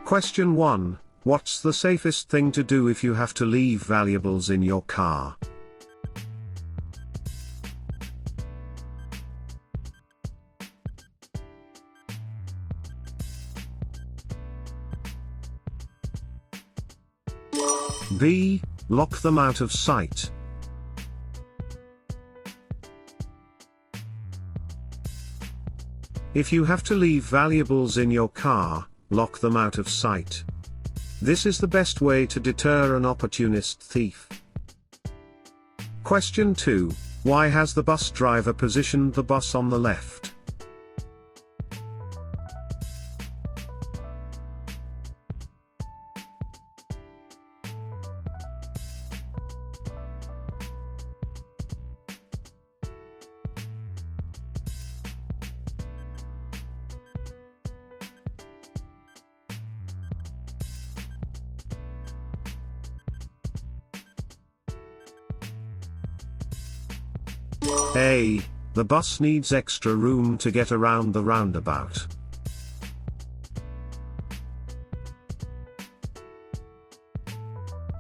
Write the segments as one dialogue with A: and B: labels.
A: Question 1. What's the safest thing to do if you have to leave valuables in your car? B. Lock them out of sight. If you have to leave valuables in your car, lock them out of sight. This is the best way to deter an opportunist thief. Question 2. Why has the bus driver positioned the bus on the left? A. The bus needs extra room to get around the roundabout.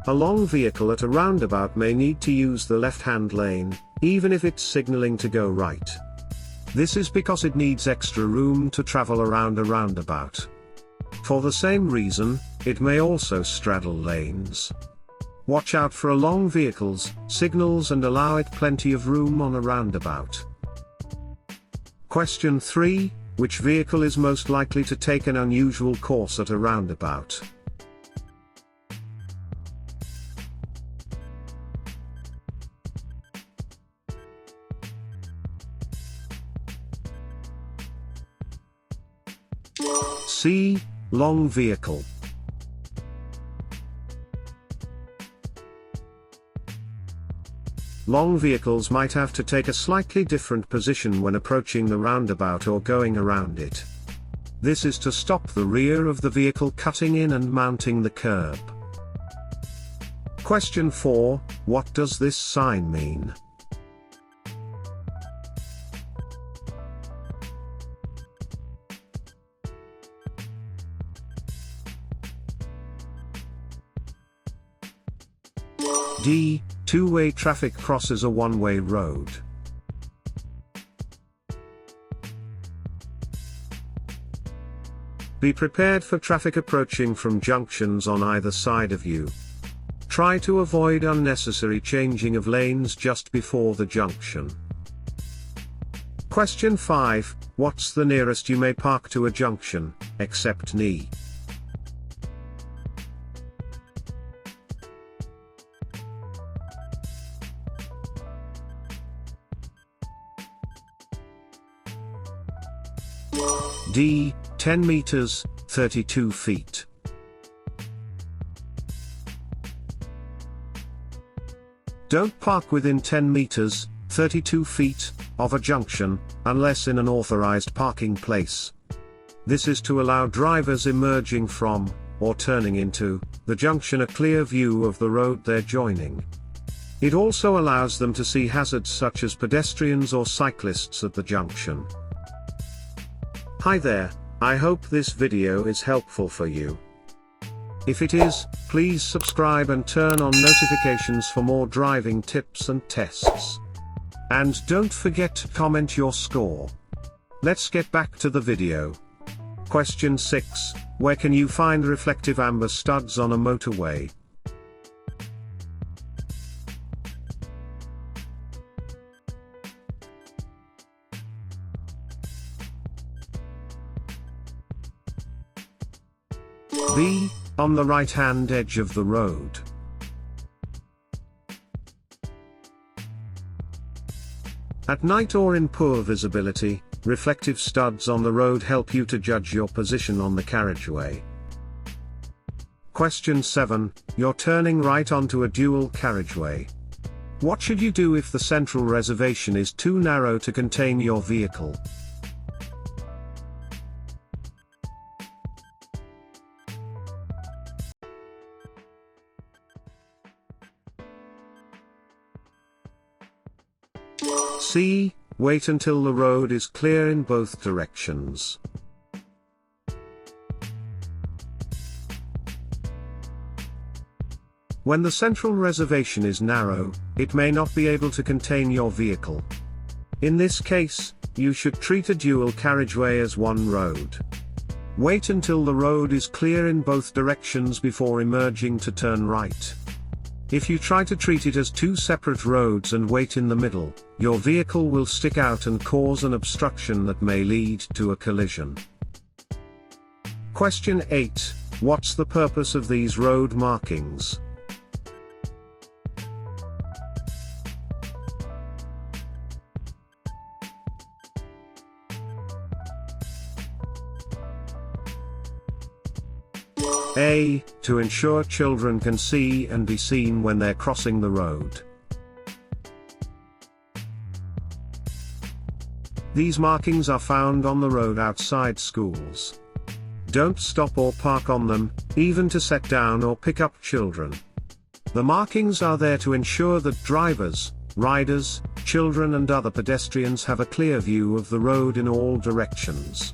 A: A long vehicle at a roundabout may need to use the left-hand lane, even if it's signaling to go right. This is because it needs extra room to travel around a roundabout. For the same reason, it may also straddle lanes. Watch out for long vehicles, signals and allow it plenty of room on a roundabout. Question 3. Which vehicle is most likely to take an unusual course at a roundabout? C. Long vehicle. Long vehicles might have to take a slightly different position when approaching the roundabout or going around it. This is to stop the rear of the vehicle cutting in and mounting the curb. Question 4. What does this sign mean? D. Two-way traffic crosses a one-way road. Be prepared for traffic approaching from junctions on either side of you. Try to avoid unnecessary changing of lanes just before the junction. Question 5. What's the nearest you may park to a junction, except NE? D. 10 meters, 32 feet. Don't park within 10 meters, 32 feet, of a junction, unless in an authorized parking place. This is to allow drivers emerging from, or turning into, the junction a clear view of the road they're joining. It also allows them to see hazards such as pedestrians or cyclists at the junction. Hi there, I hope this video is helpful for you. If it is, please subscribe and turn on notifications for more driving tips and tests. And don't forget to comment your score. Let's get back to the video. Question 6. Where can you find reflective amber studs on a motorway? B. On the right-hand edge of the road. At night or in poor visibility, reflective studs on the road help you to judge your position on the carriageway. Question 7. You're turning right onto a dual carriageway. What should you do if the central reservation is too narrow to contain your vehicle? C. Wait until the road is clear in both directions. When the central reservation is narrow, it may not be able to contain your vehicle. In this case, you should treat a dual carriageway as one road. Wait until the road is clear in both directions before emerging to turn right. If you try to treat it as two separate roads and wait in the middle, your vehicle will stick out and cause an obstruction that may lead to a collision. Question 8. What's the purpose of these road markings? A. To ensure children can see and be seen when they're crossing the road. These markings are found on the road outside schools. Don't stop or park on them, even to set down or pick up children. The markings are there to ensure that drivers, riders, children and other pedestrians have a clear view of the road in all directions.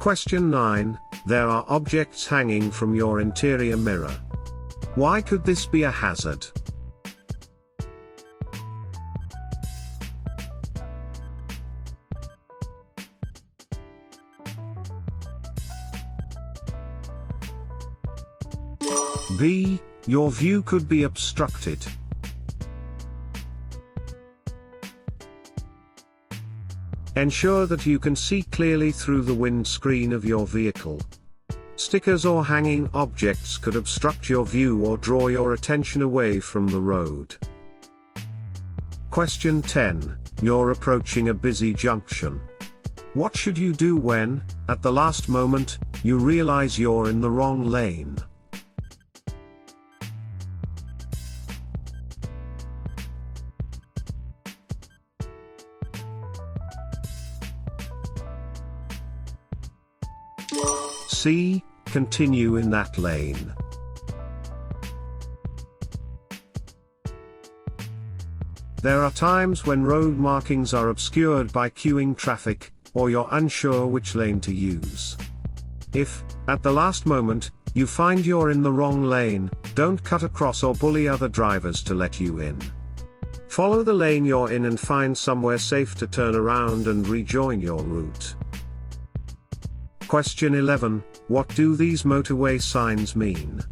A: Question 9. There are objects hanging from your interior mirror. Why could this be a hazard? B. Your view could be obstructed. Ensure that you can see clearly through the windscreen of your vehicle. Stickers or hanging objects could obstruct your view or draw your attention away from the road. Question 10. You're approaching a busy junction. What should you do when, at the last moment, you realize you're in the wrong lane? C. Continue in that lane. There are times when road markings are obscured by queuing traffic, or you're unsure which lane to use. If, at the last moment, you find you're in the wrong lane, don't cut across or bully other drivers to let you in. Follow the lane you're in and find somewhere safe to turn around and rejoin your route. Question 11. What do these motorway signs mean?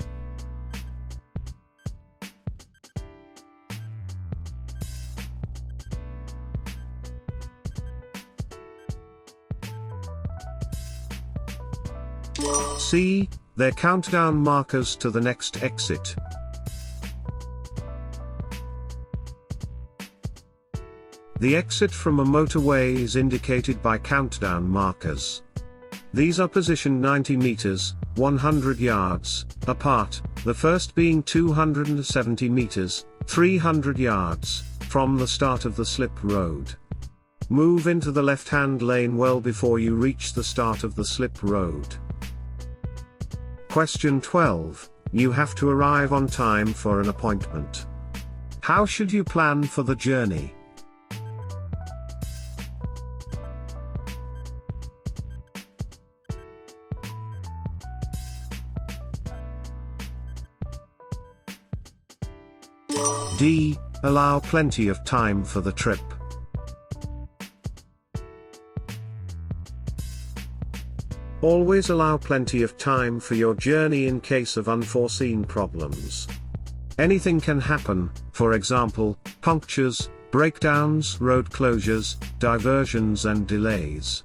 A: C. They're countdown markers to the next exit. The exit from a motorway is indicated by countdown markers. These are positioned 90 meters, 100 yards, apart, the first being 270 meters, 300 yards, from the start of the slip road. Move into the left-hand lane well before you reach the start of the slip road. Question 12. You have to arrive on time for an appointment. How should you plan for the journey? D. Allow plenty of time for the trip. Always allow plenty of time for your journey in case of unforeseen problems. Anything can happen, for example, punctures, breakdowns, road closures, diversions and delays.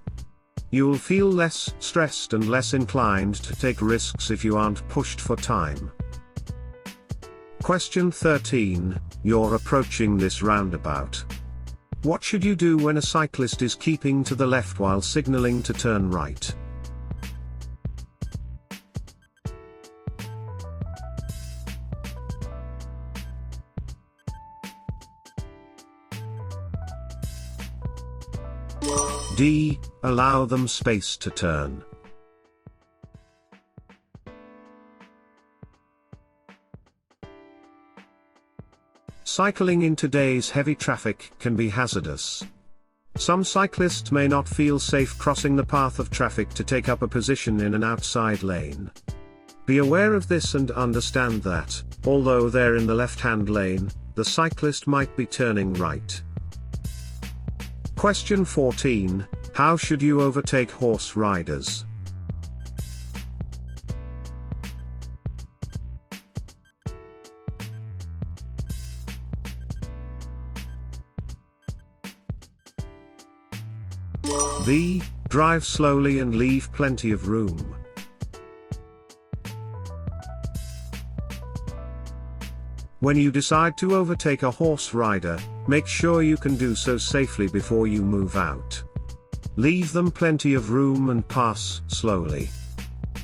A: You will feel less stressed and less inclined to take risks if you aren't pushed for time. Question 13. You're approaching this roundabout. What should you do when a cyclist is keeping to the left while signaling to turn right? D. Allow them space to turn. Cycling in today's heavy traffic can be hazardous. Some cyclists may not feel safe crossing the path of traffic to take up a position in an outside lane. Be aware of this and understand that, although they're in the left-hand lane, the cyclist might be turning right. Question 14, how should you overtake horse riders? B. Drive slowly and leave plenty of room. When you decide to overtake a horse rider, make sure you can do so safely before you move out. Leave them plenty of room and pass slowly.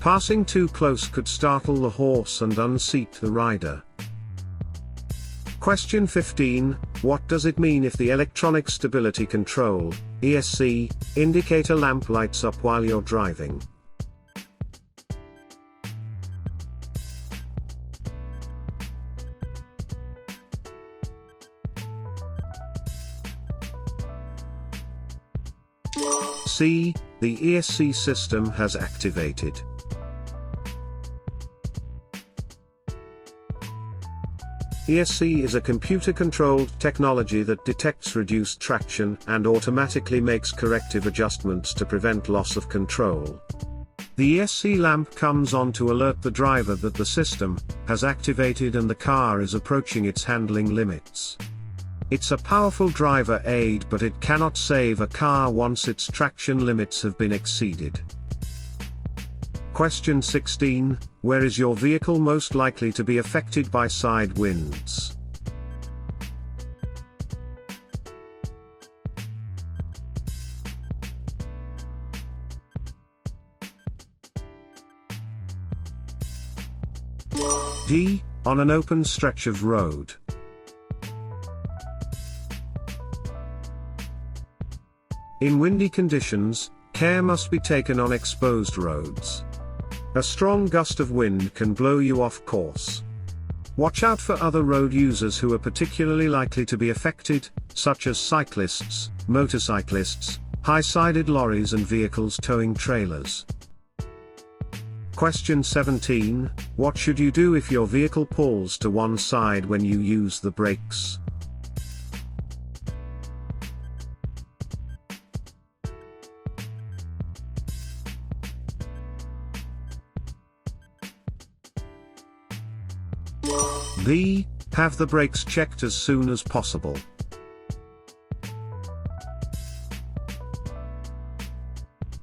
A: Passing too close could startle the horse and unseat the rider. Question 15, what does it mean if the electronic stability control, ESC, indicator lamp lights up while you're driving? C. The ESC system has activated. ESC is a computer-controlled technology that detects reduced traction and automatically makes corrective adjustments to prevent loss of control. The ESC lamp comes on to alert the driver that the system has activated and the car is approaching its handling limits. It's a powerful driver aid, but it cannot save a car once its traction limits have been exceeded. Question 16, where is your vehicle most likely to be affected by side winds? D. On an open stretch of road. In windy conditions, care must be taken on exposed roads. A strong gust of wind can blow you off course. Watch out for other road users who are particularly likely to be affected, such as cyclists, motorcyclists, high-sided lorries and vehicles towing trailers. Question 17, what should you do if your vehicle pulls to one side when you use the brakes? B. Have the brakes checked as soon as possible.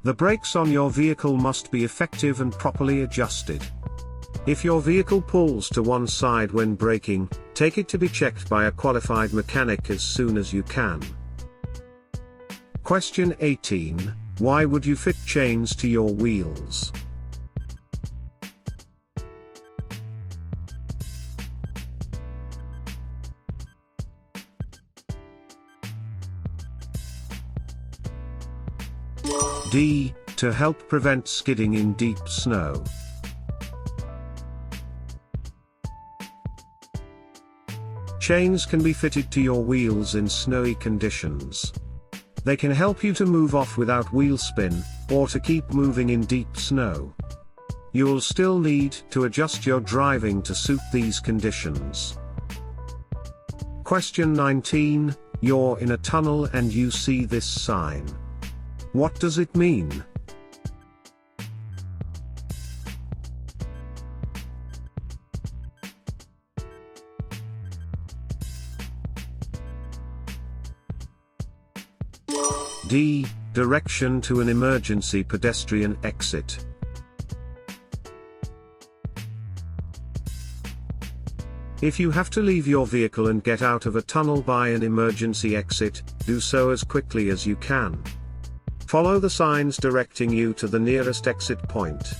A: The brakes on your vehicle must be effective and properly adjusted. If your vehicle pulls to one side when braking, take it to be checked by a qualified mechanic as soon as you can. Question 18, why would you fit chains to your wheels? D. To help prevent skidding in deep snow. Chains can be fitted to your wheels in snowy conditions. They can help you to move off without wheel spin, or to keep moving in deep snow. You'll still need to adjust your driving to suit these conditions. Question 19, you're in a tunnel and you see this sign. What does it mean? D. Direction to an emergency pedestrian exit. If you have to leave your vehicle and get out of a tunnel by an emergency exit, do so as quickly as you can. Follow the signs directing you to the nearest exit point.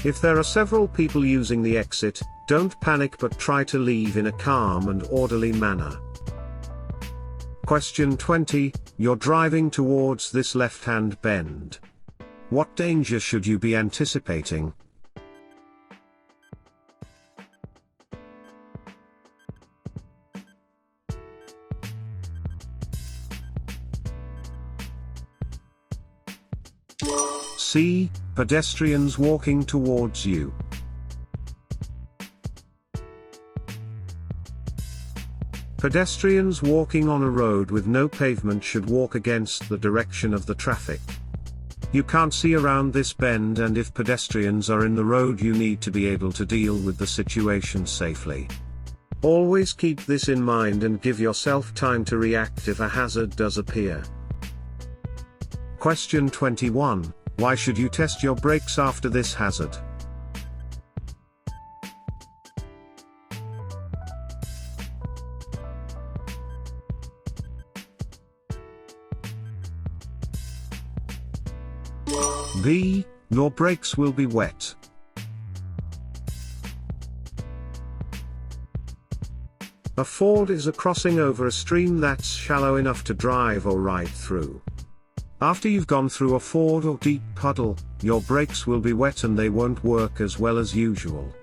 A: If there are several people using the exit, don't panic but try to leave in a calm and orderly manner. Question 20, you're driving towards this left-hand bend. What danger should you be anticipating? C. Pedestrians walking towards you. Pedestrians walking on a road with no pavement should walk against the direction of the traffic. You can't see around this bend, and if pedestrians are in the road, you need to be able to deal with the situation safely. Always keep this in mind and give yourself time to react if a hazard does appear. Question 21. Why should you test your brakes after this hazard? B. Your brakes will be wet. A ford is a crossing over a stream that's shallow enough to drive or ride through. After you've gone through a ford or deep puddle, your brakes will be wet and they won't work as well as usual.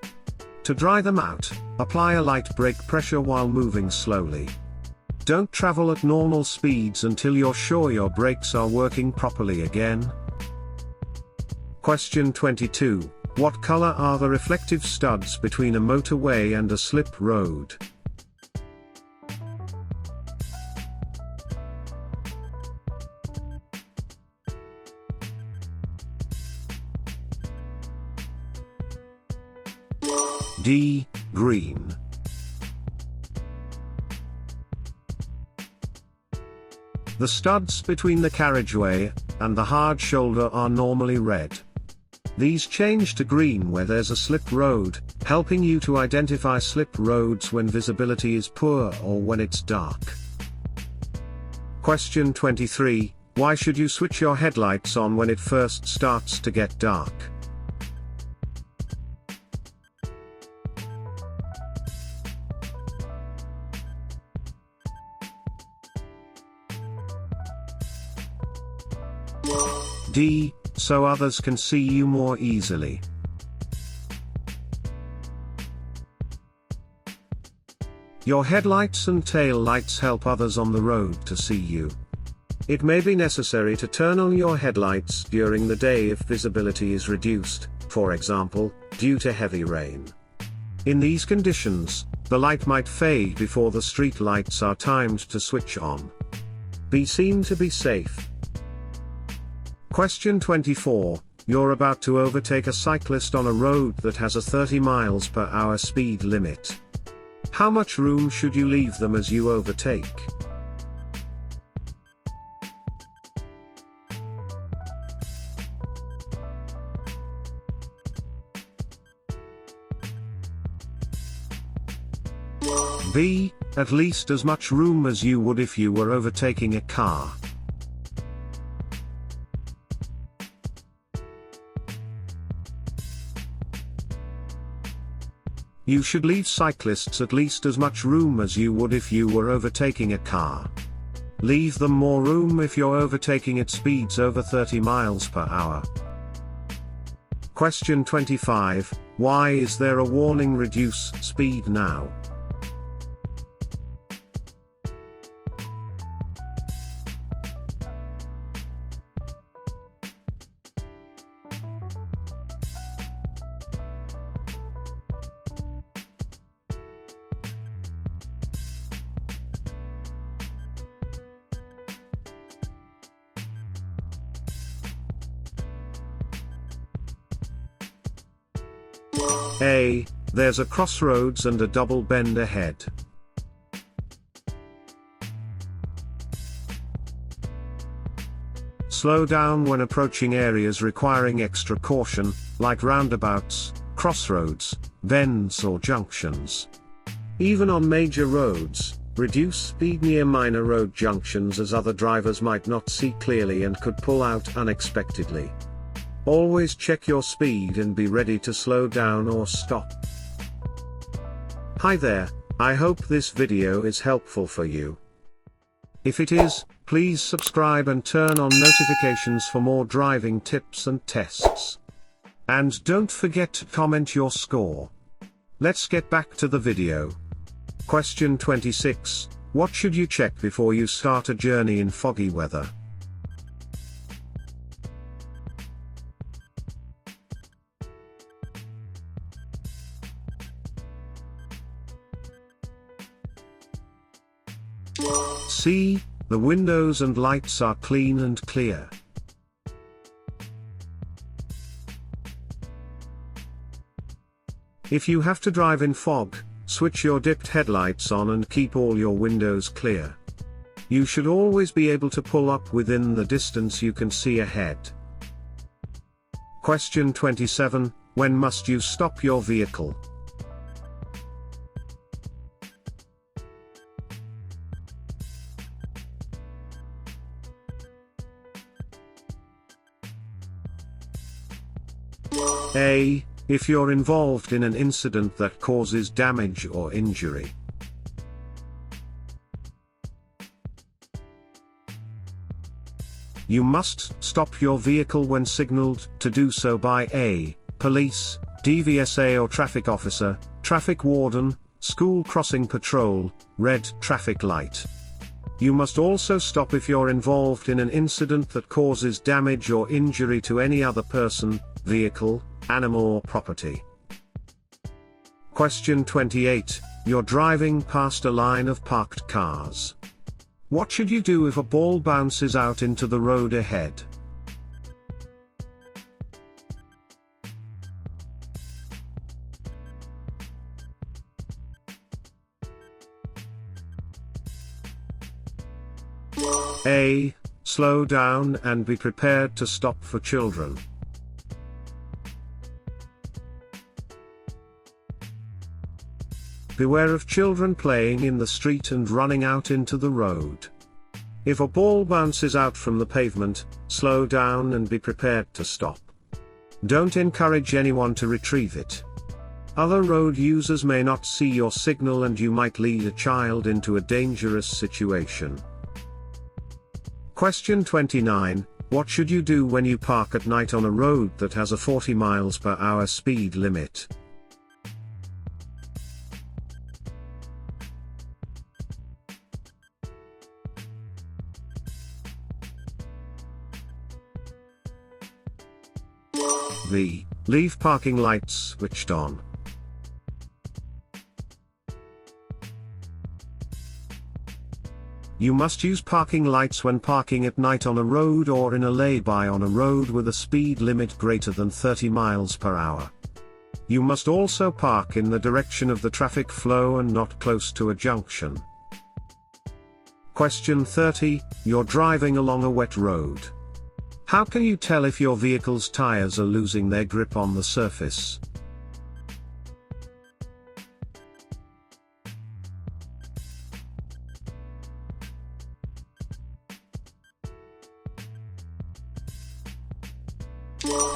A: To dry them out, apply a light brake pressure while moving slowly. Don't travel at normal speeds until you're sure your brakes are working properly again. Question 22. What color are the reflective studs between a motorway and a slip road? D. Green. The studs between the carriageway and the hard shoulder are normally red. These change to green where there's a slip road, helping you to identify slip roads when visibility is poor or when it's dark. Question 23. Why should you switch your headlights on when it first starts to get dark? D. So others can see you more easily. Your headlights and tail lights help others on the road to see you. It may be necessary to turn on your headlights during the day if visibility is reduced, for example, due to heavy rain. In these conditions, the light might fade before the street lights are timed to switch on. Be seen to be safe. Question 24. You're about to overtake a cyclist on a road that has a 30 miles per hour speed limit. How much room should you leave them as you overtake? B. At least as much room as you would if you were overtaking a car. You should leave cyclists at least as much room as you would if you were overtaking a car. Leave them more room if you're overtaking at speeds over 30 miles per hour. Question 25. Why is there a warning reduce speed now? A. There's a crossroads and a double bend ahead. Slow down when approaching areas requiring extra caution, like roundabouts, crossroads, bends or junctions. Even on major roads, reduce speed near minor road junctions as other drivers might not see clearly and could pull out unexpectedly. Always check your speed and be ready to slow down or stop. Hi there, I hope this video is helpful for you. If it is, please subscribe and turn on notifications for more driving tips and tests. And don't forget to comment your score. Let's get back to the video. Question 26. What should you check before you start a journey in foggy weather? C. The windows and lights are clean and clear. If you have to drive in fog, switch your dipped headlights on and keep all your windows clear. You should always be able to pull up within the distance you can see ahead. Question 27. When must you stop your vehicle? A. If you're involved in an incident that causes damage or injury. You must stop your vehicle when signaled to do so by A. Police, DVSA or traffic officer, traffic warden, school crossing patrol, red traffic light. You must also stop if you're involved in an incident that causes damage or injury to any other person, vehicle, animal or property. Question 28. You're driving past a line of parked cars. What should you do if a ball bounces out into the road ahead? A. Slow down and be prepared to stop for children. Beware of children playing in the street and running out into the road. If a ball bounces out from the pavement, slow down and be prepared to stop. Don't encourage anyone to retrieve it. Other road users may not see your signal and you might lead a child into a dangerous situation. Question 29. What should you do when you park at night on a road that has a 40 miles per hour speed limit? B. Leave parking lights switched on. You must use parking lights when parking at night on a road or in a lay-by on a road with a speed limit greater than 30 miles per hour. You must also park in the direction of the traffic flow and not close to a junction. Question 30. You're driving along a wet road. How can you tell if your vehicle's tires are losing their grip on the surface?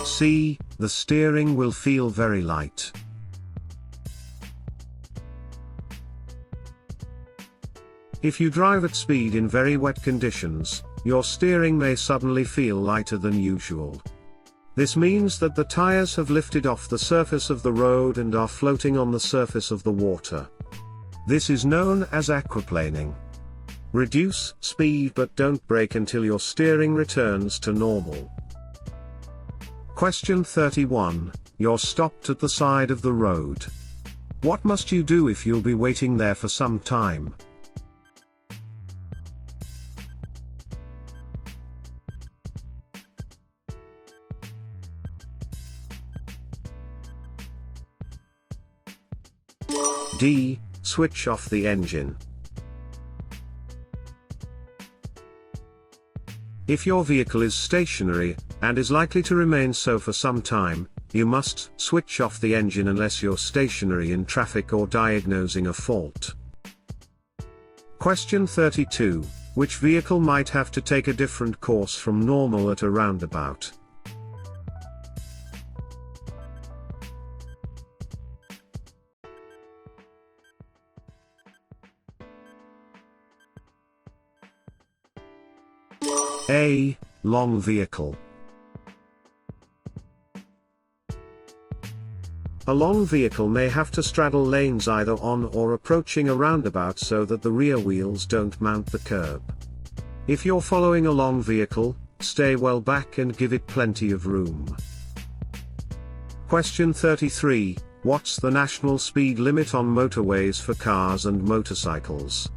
A: C. The steering will feel very light. If you drive at speed in very wet conditions, your steering may suddenly feel lighter than usual. This means that the tires have lifted off the surface of the road and are floating on the surface of the water. This is known as aquaplaning. Reduce speed but don't brake until your steering returns to normal. Question 31. You're stopped at the side of the road. What must you do if you'll be waiting there for some time? D. Switch off the engine. If your vehicle is stationary, and is likely to remain so for some time, you must switch off the engine unless you're stationary in traffic or diagnosing a fault. Question 32. Which vehicle might have to take a different course from normal at a roundabout? A. Long vehicle. A long vehicle may have to straddle lanes either on or approaching a roundabout so that the rear wheels don't mount the curb. If you're following a long vehicle, stay well back and give it plenty of room. Question 33. What's the national speed limit on motorways for cars and motorcycles?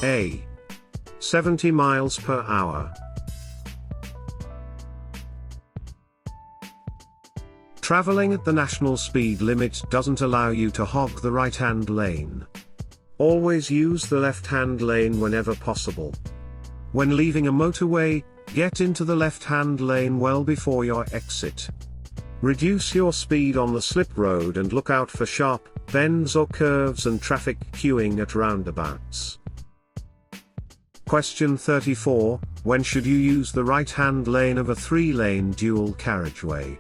A: A. 70 miles per hour. Traveling at the national speed limit doesn't allow you to hog the right-hand lane. Always use the left-hand lane whenever possible. When leaving a motorway, get into the left-hand lane well before your exit. Reduce your speed on the slip road and look out for sharp bends or curves and traffic queuing at roundabouts. Question 34, when should you use the right-hand lane of a 3-lane dual carriageway?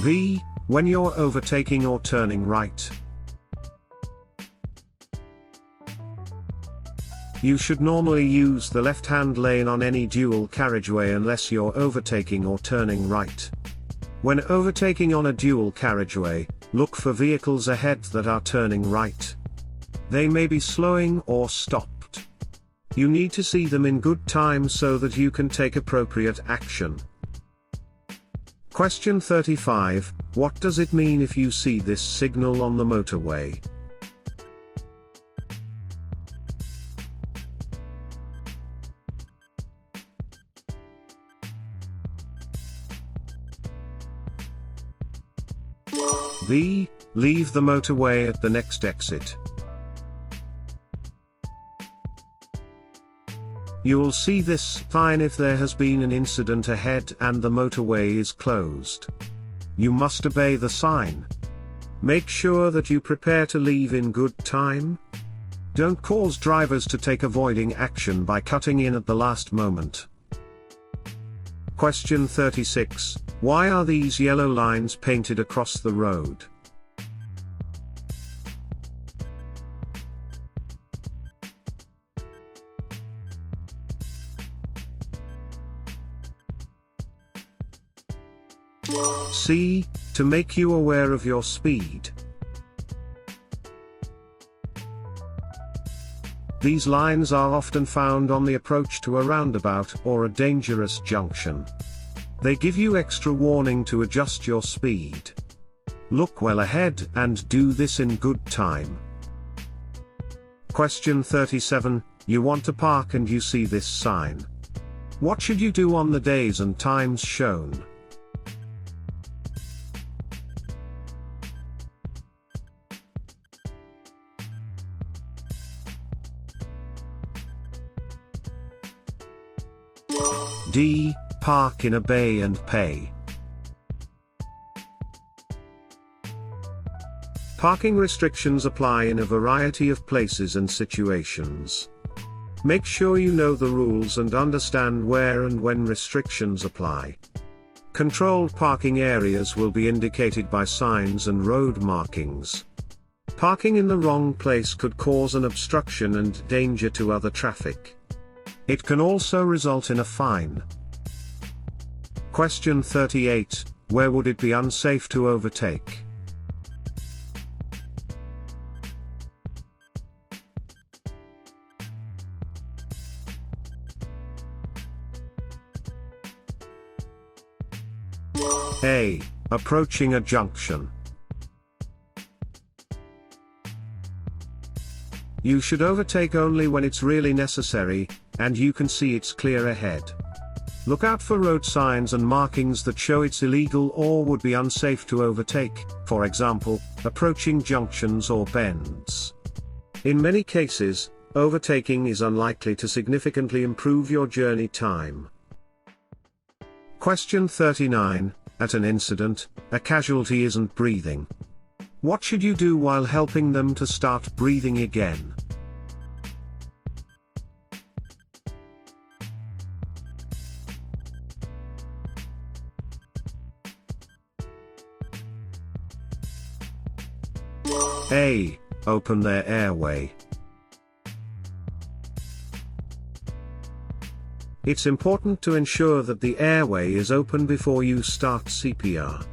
A: B. When you're overtaking or turning right. You should normally use the left-hand lane on any dual carriageway unless you're overtaking or turning right. When overtaking on a dual carriageway, look for vehicles ahead that are turning right. They may be slowing or stopped. You need to see them in good time so that you can take appropriate action. Question 35, what does it mean if you see this signal on the motorway? B. Leave the motorway at the next exit. You'll see this sign if there has been an incident ahead and the motorway is closed. You must obey the sign. Make sure that you prepare to leave in good time. Don't cause drivers to take avoiding action by cutting in at the last moment. Question 36, why are these yellow lines painted across the road? C. To make you aware of your speed. These lines are often found on the approach to a roundabout or a dangerous junction. They give you extra warning to adjust your speed. Look well ahead and do this in good time. Question 37, you want to park and you see this sign. What should you do on the days and times shown? D. Park in a bay and pay. Parking restrictions apply in a variety of places and situations. Make sure you know the rules and understand where and when restrictions apply. Controlled parking areas will be indicated by signs and road markings. Parking in the wrong place could cause an obstruction and danger to other traffic. It can also result in a fine. Question 38, where would it be unsafe to overtake? A. Approaching a junction. You should overtake only when it's really necessary, and you can see it's clear ahead. Look out for road signs and markings that show it's illegal or would be unsafe to overtake, for example, approaching junctions or bends. In many cases, overtaking is unlikely to significantly improve your journey time. Question 39, at an incident, a casualty isn't breathing. What should you do while helping them to start breathing again? A. Open their airway. It's important to ensure that the airway is open before you start CPR.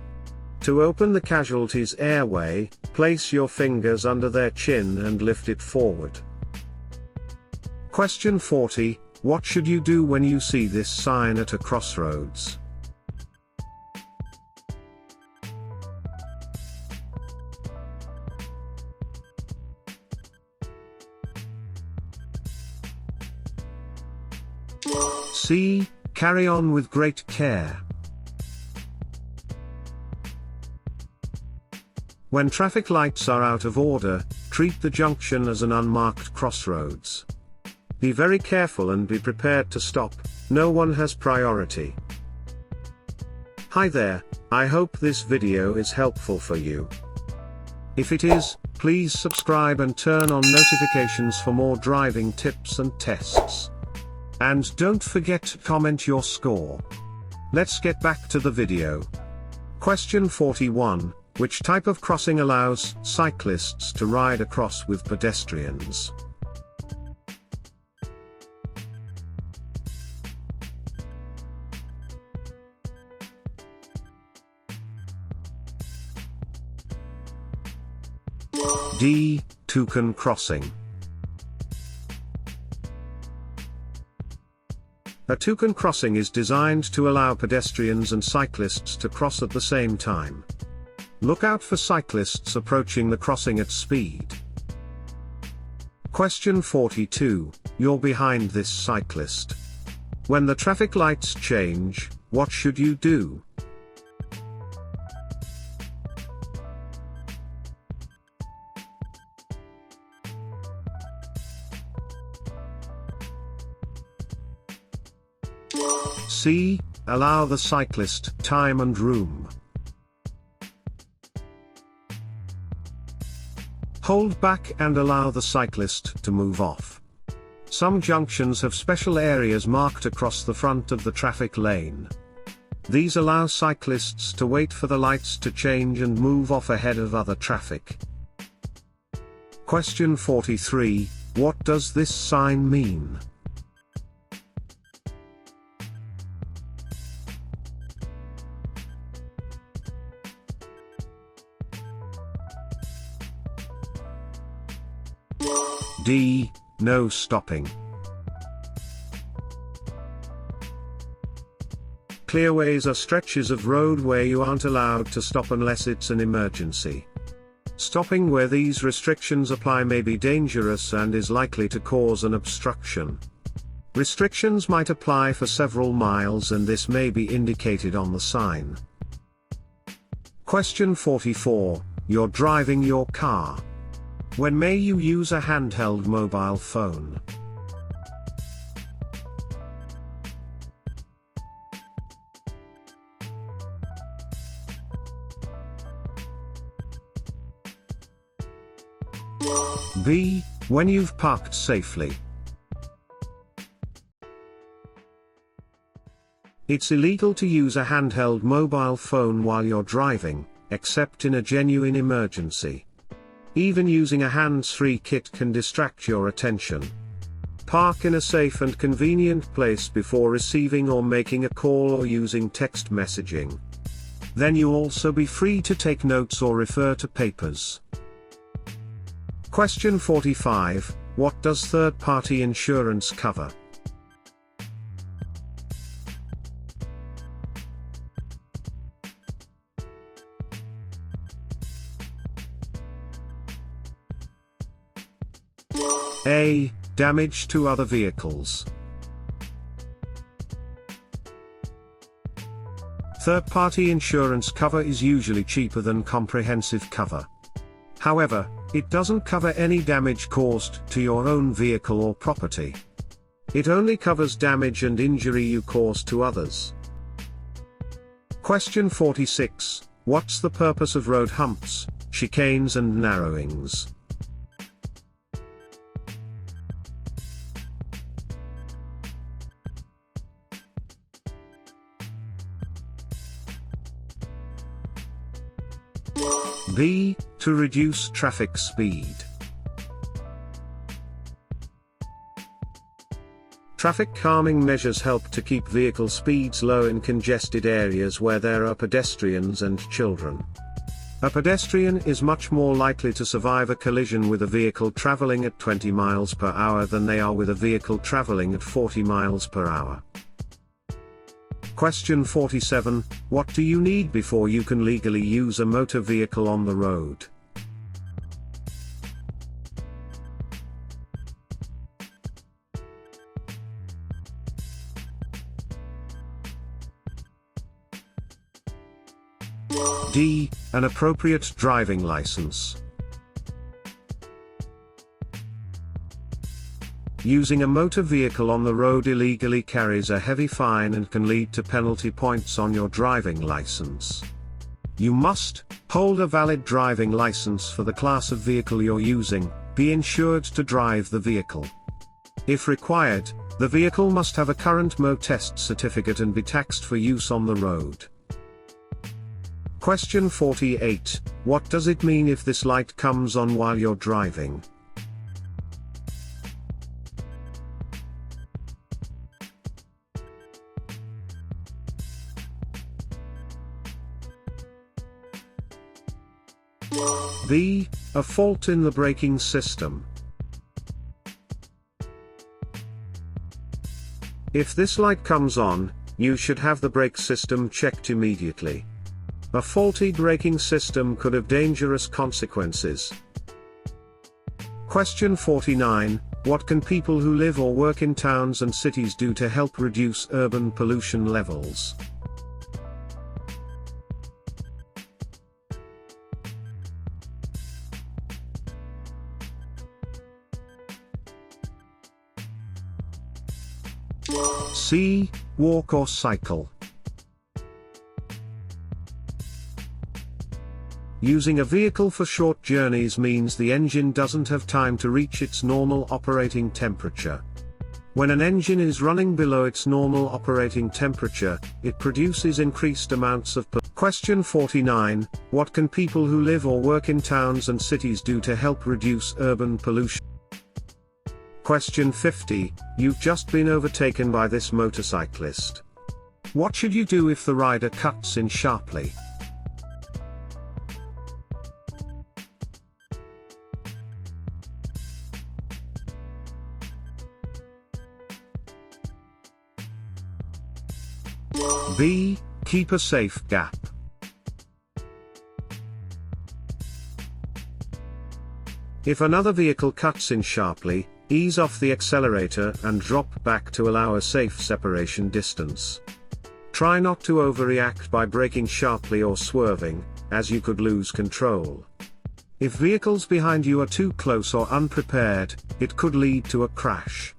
A: To open the casualty's airway, place your fingers under their chin and lift it forward. Question 40, What should you do when you see this sign at a crossroads? C. Carry on with great care. When traffic lights are out of order, treat the junction as an unmarked crossroads. Be very careful and be prepared to stop, no one has priority. Hi there, I hope this video is helpful for you. If it is, please subscribe and turn on notifications for more driving tips and tests. And don't forget to comment your score. Let's get back to the video. Question 41. Which type of crossing allows cyclists to ride across with pedestrians? D. Toucan crossing. A toucan crossing is designed to allow pedestrians and cyclists to cross at the same time. Look out for cyclists approaching the crossing at speed. Question 42. You're behind this cyclist. When the traffic lights change, what should you do? C. Allow the cyclist time and room. Hold back and allow the cyclist to move off. Some junctions have special areas marked across the front of the traffic lane. These allow cyclists to wait for the lights to change and move off ahead of other traffic. Question 43. What does this sign mean? D. No stopping. Clearways are stretches of road where you aren't allowed to stop unless it's an emergency. Stopping where these restrictions apply may be dangerous and is likely to cause an obstruction. Restrictions might apply for several miles and this may be indicated on the sign. Question 44. You're driving your car. When may you use a handheld mobile phone? B. When you've parked safely. It's illegal to use a handheld mobile phone while you're driving, except in a genuine emergency. Even using a hands-free kit can distract your attention. Park in a safe and convenient place before receiving or making a call or using text messaging. Then you'll also be free to take notes or refer to papers. Question 45. What does third-party insurance cover? A. Damage to other vehicles. Third-party insurance cover is usually cheaper than comprehensive cover. However, it doesn't cover any damage caused to your own vehicle or property. It only covers damage and injury you cause to others. Question 46. What's the purpose of road humps, chicanes and narrowings? B. To reduce traffic speed. Traffic calming measures help to keep vehicle speeds low in congested areas where there are pedestrians and children. A pedestrian is much more likely to survive a collision with a vehicle traveling at 20 miles per hour than they are with a vehicle traveling at 40 miles per hour. Question 47. What do you need before you can legally use a motor vehicle on the road? D. An appropriate driving license. Using a motor vehicle on the road illegally carries a heavy fine and can lead to penalty points on your driving license. You must hold a valid driving license for the class of vehicle you're using, be insured to drive the vehicle. If required, the vehicle must have a current MO test certificate and be taxed for use on the road. Question 48. What does it mean if this light comes on while you're driving? B. A fault in the braking system. If this light comes on, you should have the brake system checked immediately. A faulty braking system could have dangerous consequences. Question 49. What can people who live or work in towns and cities do to help reduce urban pollution levels? C. Walk or cycle. Using a vehicle for short journeys means the engine doesn't have time to reach its normal operating temperature. When an engine is running below its normal operating temperature, it produces increased amounts of pollution. Question 49. What can people who live or work in towns and cities do to help reduce urban pollution? Question 50. You've just been overtaken by this motorcyclist. What should you do if the rider cuts in sharply? B. Keep a safe gap. If another vehicle cuts in sharply, ease off the accelerator and drop back to allow a safe separation distance. Try not to overreact by braking sharply or swerving, as you could lose control. If vehicles behind you are too close or unprepared, it could lead to a crash.